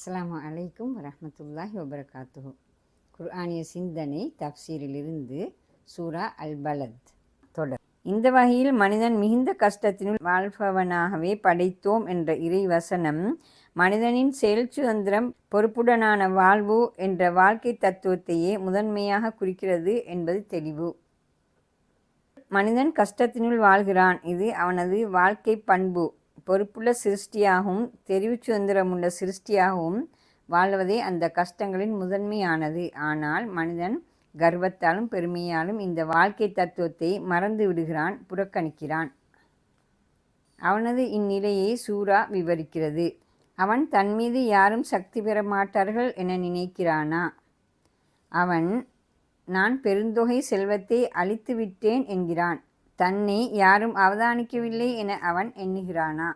அஸ்ஸலாமு அலைக்கும் வரஹ்மத்துல்லாஹி வபரகாத்துஹு. குர்ஆனிய சிந்தனை தஃப்சீரிலிருந்து சூரா அல் பலத் தொடர். இந்த வகையில் மனிதன் மிகுந்த கஷ்டத்தினுள் வாழ்பவனாகவே படைத்தோம் என்ற இறை வசனம் மனிதனின் செயல் சுதந்திரம், பொறுப்புடனான வாழ்வு என்ற வாழ்க்கை தத்துவத்தையே முதன்மையாக குறிக்கிறது என்பது தெளிவு. மனிதன் கஷ்டத்தினுள் வாழ்கிறான். இது அவனது வாழ்க்கை பண்பு. பொறுப்புள்ள சிருஷ்டியாகவும் தெரிவு சுதந்திரமுள்ள சிருஷ்டியாகவும் வாழ்வதே அந்த கஷ்டங்களின் முதன்மையானது. ஆனால் மனிதன் கர்வத்தாலும் பெருமையாலும் இந்த வாழ்க்கை தத்துவத்தை மறந்து விடுகிறான், புறக்கணிக்கிறான். அவனது இந்நிலையை சூரா விவரிக்கிறது. அவன் தன்மீது யாரும் சக்தி பெற மாட்டார்கள் என நினைக்கிறானா? அவன் நான் பெருந்தொகை செல்வத்தை அழித்து விட்டேன் என்கிறான். தன்னை யாரும் அவதானிக்கவில்லை என அவன் எண்ணுகிறானா?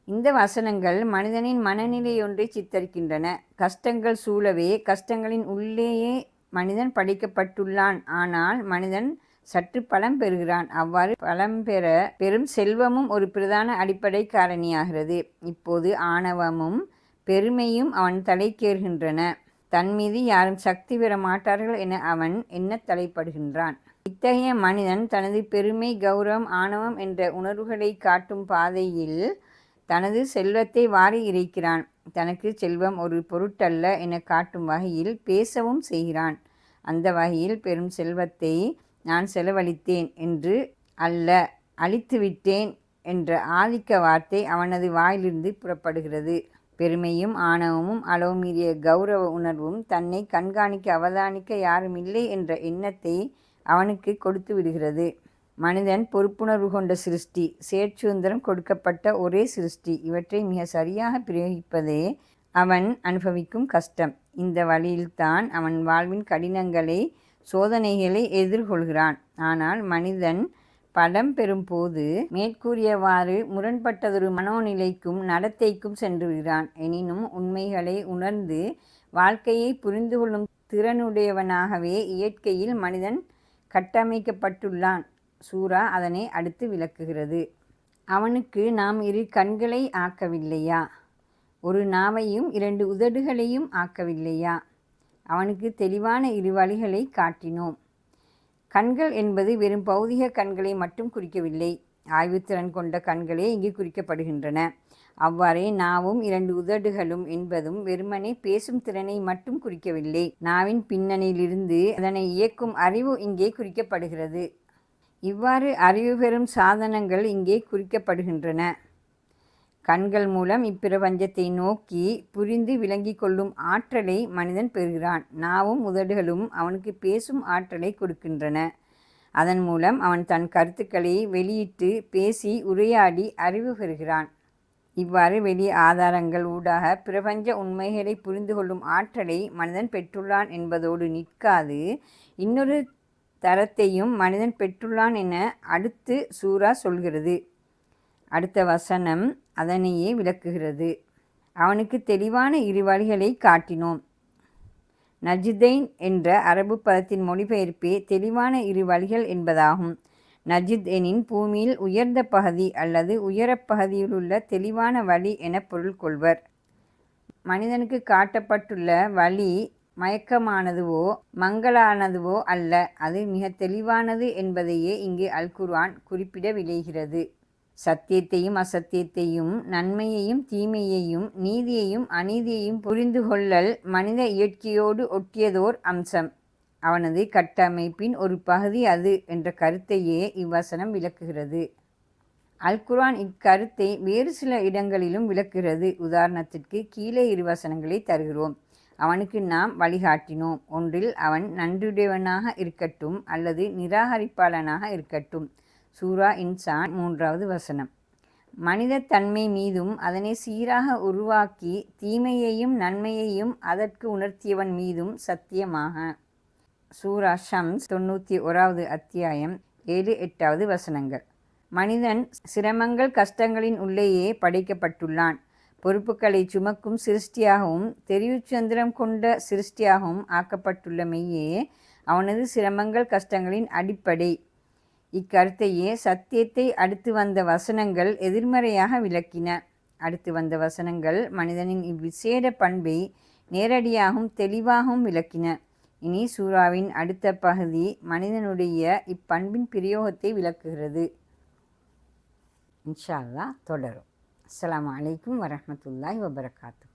இந்த வசனங்கள் மனிதனின் மனநிலையொன்றை சித்தரிக்கின்றன. கஷ்டங்கள் சூழவே கஷ்டங்களின் உள்ளேயே மனிதன் படைக்கப்பட்டுள்ளான். ஆனால் மனிதன் சற்று பலம் பெறுகிறான். அவ்வாறு பலம் பெறும் செல்வமும் ஒரு பிரதான அடிப்படை காரணியாகிறது. இப்போது ஆணவமும் பெருமையும் அவன் தலைக்கேறுகின்றன. தன்மீது யாரும் சக்தி பெற மாட்டார்கள் என அவன் எண்ண தலைப்படுகின்றான். இத்தகைய மனிதன் தனது பெருமை, கௌரவம், ஆணவம் என்ற உணர்வுகளை காட்டும் பாதையில் தனது செல்வத்தை வாரி இறைக்கிறான். தனக்கு செல்வம் ஒரு பொருட்டல்ல என காட்டும் வகையில் பேசவும் செய்கிறான். அந்த வகையில் பெரும் செல்வத்தை நான் செலவழித்தேன் என்று அல்ல, அழித்துவிட்டேன் என்ற ஆதிக்க வார்த்தை அவனது வாயிலிருந்து புறப்படுகிறது. பெருமையும் ஆணவமும் அளவு மீறிய கௌரவ உணர்வும் தன்னை கண்காணிக்க அவதானிக்க யாரும் இல்லை என்ற எண்ணத்தை அவனுக்கு கொடுத்து விடுகிறது. மனிதன் பொறுப்புணர்வு கொண்ட சிருஷ்டி, செயற்சுதந்திரம் கொடுக்கப்பட்ட ஒரே சிருஷ்டி. இவற்றை மிக சரியாக பிரயோகிப்பதே அவன் அனுபவிக்கும் கஷ்டம். இந்த வழியில்தான் அவன் வாழ்வின் கடினங்களை, சோதனைகளை எதிர்கொள்கிறான். ஆனால் மனிதன் பலம் பெறும் போது மேற்கூறியவாறு முரண்பட்டதொரு மனோநிலைக்கும் நடத்தைக்கும் சென்று விடுகிறான். எனினும் உண்மைகளை உணர்ந்து வாழ்க்கையை புரிந்து கொள்ளும் திறனுடையவனாகவே இயற்கையில் மனிதன் கட்டமைக்கப்பட்டுள்ளான். சூரா அதனை அடுத்து விளக்குகிறது. அவனுக்கு நாம் 2 கண்களை ஆக்கவில்லையா? ஒரு நாவையும் 2 உதடுகளையும் ஆக்கவில்லையா? அவனுக்கு தெளிவான 2 வழிகளை காட்டினோம். கண்கள் என்பது வெறும் பௌதிக கண்களை மட்டும் குறிக்கவில்லை. ஆய்வுத்திறன் கொண்ட கண்களே இங்கு குறிக்கப்படுகின்றன. அவ்வாறே நாவும் 2 உதடுகளும் என்பதும் வெறுமனே பேசும் திறனை மட்டும் குறிக்கவில்லை. நாவின் பின்னணியிலிருந்து அதனை இயக்கும் அறிவு இங்கே குறிக்கப்படுகிறது. இவ்வாறு அறிவு பெறும் சாதனங்கள் இங்கே குறிக்கப்படுகின்றன. கண்கள் மூலம் இப்பிரபஞ்சத்தை நோக்கி புரிந்து விளங்கி கொள்ளும் ஆற்றலை மனிதன் பெறுகிறான். நாவும் உதடுகளும் அவனுக்கு பேசும் ஆற்றலை கொடுக்கின்றன. அதன் மூலம் அவன் தன் கருத்துக்களை வெளியிட்டு பேசி உரையாடி அறிவு பெறுகிறான். இவ்வாறு வெளி ஆதாரங்கள் ஊடாக பிரபஞ்ச உண்மைகளை புரிந்து கொள்ளும் ஆற்றலை மனிதன் பெற்றுள்ளான் என்பதோடு நிற்காது இன்னொரு தரத்தையும் மனிதன் பெற்றுள்ளான் என அடுத்து சூரா சொல்கிறது. அடுத்த வசனம் அதனையே விளக்குகிறது. அவனுக்கு தெளிவான 2 வழிகளை காட்டினோம். நஜிதைன் என்ற அரபு பதத்தின் மொழிபெயர்ப்பே தெளிவான 2 வழிகள் என்பதாகும். நஜித் எனின் பூமியில் உயர்ந்த பகுதி அல்லது உயரப்பகுதியிலுள்ள தெளிவான வழி என பொருள் கொள்வர். மனிதனுக்கு காட்டப்பட்டுள்ள வழி மயக்கமானதுவோ மங்கலானதுவோ அல்ல, அது மிக தெளிவானது என்பதையே இங்கு அல் குர்ஆன் குறிப்பிட விளைகிறது. சத்தியத்தையும் அசத்தியத்தையும், நன்மையையும் தீமையையும், நீதியையும் அநீதியையும் புரிந்து கொள்ளல் மனித இயற்கையோடு ஒட்டியதோர் அம்சம். அவனது கட்டமைப்பின் ஒரு பகுதி அது என்ற கருத்தையே இவ்வசனம் விளக்குகிறது. அல் குர்ஆன் இக்கருத்தை வேறு சில இடங்களிலும் விளக்குகிறது. உதாரணத்திற்கு கீழே 2 வசனங்களை தருகிறோம். அவனுக்கு நாம் வழிகாட்டினோம். ஒன்றில் அவன் நன்றியுடையவனாக இருக்கட்டும் அல்லது நிராகரிப்பாளனாக இருக்கட்டும். சூரா இன்சான் 3வது வசனம். மனித தன்மை மீதும் அதனை சீராக உருவாக்கி தீமையையும் நன்மையையும் அதற்கு உணர்த்தியவன் மீதும் சத்தியமாக. சூரா ஷம்ஸ் 91வது அத்தியாயம் 7-8வது வசனங்கள். மனிதன் சிரமங்கள் கஷ்டங்களின் உள்ளேயே படைக்கப்பட்டுள்ளான். பொறுப்புகளை சுமக்கும் சிருஷ்டியாகவும் தெரிவு சுதந்திரம் கொண்ட சிருஷ்டியாகவும் ஆக்கப்பட்டுள்ளமையே அவனது சிரமங்கள் கஷ்டங்களின் அடிப்படை. இக்கருத்தையே சத்தியத்தை அடுத்து வந்த வசனங்கள் எதிர்மறையாக விளக்கின. அடுத்து வந்த வசனங்கள் மனிதனின் இவ்விசேட பண்பை நேரடியாகவும் தெளிவாகவும் விளக்கின. இனி சூராவின் அடுத்த பகுதி மனிதனுடைய இப்பண்பின் பிரயோகத்தை விளக்குகிறது. இன்ஷா அல்லாஹ் தொடரும். அஸ்ஸலாமு அலைக்கும் வரஹ்மத்துல்லாஹி வபரகாத்துஹு.